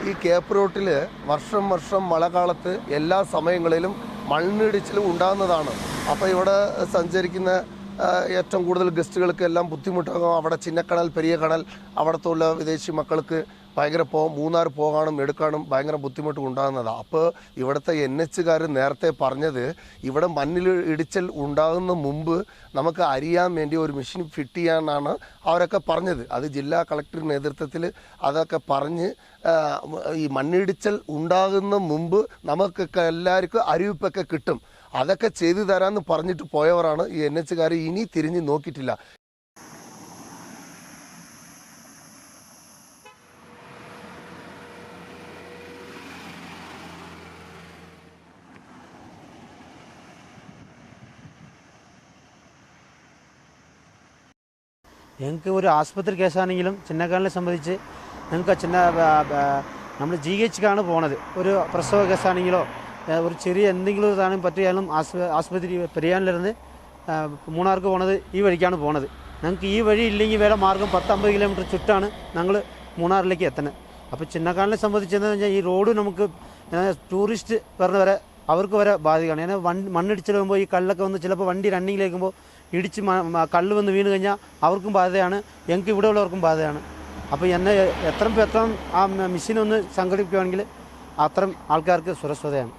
ഈ കേപ്പ് റോട്ടിൽ വർഷം മഴക്കാലത്ത് എല്ലാ സമയങ്ങളിലും മണ്ണിടിച്ചിലും ഉണ്ടാകുന്നതാണ്. അപ്പോൾ ഇവിടെ സഞ്ചരിക്കുന്ന ഏറ്റവും കൂടുതൽ ഗസ്റ്റുകൾക്കെല്ലാം ബുദ്ധിമുട്ടാകും. അവിടെ ചിന്നക്കടൽ, പെരിയ കടൽ, അവിടത്തുള്ള വിദേശി മക്കൾക്ക് ഭയങ്കര മൂന്നാർ പോകാനും എടുക്കാനും ഭയങ്കര ബുദ്ധിമുട്ട് ഉണ്ടാകുന്നതാണ്. അപ്പോൾ ഇവിടുത്തെ NH നേരത്തെ പറഞ്ഞത് ഇവിടെ മണ്ണിൽ ഇടിച്ചൽ ഉണ്ടാകുന്ന മുമ്പ് നമുക്ക് അറിയാൻ വേണ്ടി ഒരു മെഷീൻ ഫിറ്റ് ചെയ്യാനാണ് അവരൊക്കെ പറഞ്ഞത്. അത് ജില്ലാ കളക്ടർ നേതൃത്വത്തിൽ അതൊക്കെ പറഞ്ഞ് ഈ മണ്ണിടിച്ചൽ ഉണ്ടാകുന്ന മുമ്പ് നമുക്കൊക്കെ എല്ലാവർക്കും അറിയിപ്പൊക്കെ കിട്ടും. അതൊക്കെ ചെയ്തു തരാമെന്ന് പറഞ്ഞിട്ട് പോയവരാണ് ഈ NH ഇനി തിരിഞ്ഞ് നോക്കിയിട്ടില്ല. ഞങ്ങൾക്ക് ഒരു ആശുപത്രി കേസാണെങ്കിലും ചിന്നക്കാലിനെ സംബന്ധിച്ച് ഞങ്ങൾക്ക് നമ്മൾ GHക്കാണ് പോണത്. ഒരു പ്രസവ കേസാണെങ്കിലോ ഒരു ചെറിയ എന്തെങ്കിലും ഒരു സാധനം പറ്റിയാലും ആശുപത്രി പെരിയാനിലിരുന്ന് മൂന്നാർക്ക് പോണത് ഈ വഴിക്കാണ് പോണത്. ഞങ്ങൾക്ക് ഈ വഴി ഇല്ലെങ്കിൽ വേറെ മാർഗം 10-50 കിലോമീറ്റർ ചുറ്റാണ് ഞങ്ങൾ മൂന്നാറിലേക്ക് എത്തുന്നത്. അപ്പോൾ ചിന്നക്കാലിനെ സംബന്ധിച്ചെന്ന് പറഞ്ഞാൽ ഈ റോഡ് നമുക്ക് ടൂറിസ്റ്റ് വരുന്നവരെ അവർക്ക് വരെ ബാധിക്കുകയാണ്. ഏன்னா മണ്ണിടിച്ചിൽ വരുമ്പോൾ ഈ കല്ലൊക്കെ വന്ന് ചിലപ്പോൾ വണ്ടി റണ്ണിങ്ങിലേക്കുമ്പോൾ ഇടിച്ച് കല്ല് വന്ന് വീണ് കഴിഞ്ഞാൽ അവർക്കും ബാധയാണ്, ഞങ്ങൾക്ക് ഇവിടെ ഉള്ളവർക്കും ബാധയാണ്. അപ്പോൾ എത്ര ആ മെഷീനൊന്ന് സംഘടിപ്പിക്കുകയാണെങ്കിൽ അത്രയും ആൾക്കാർക്ക് സുരക്ഷിതയാണ്.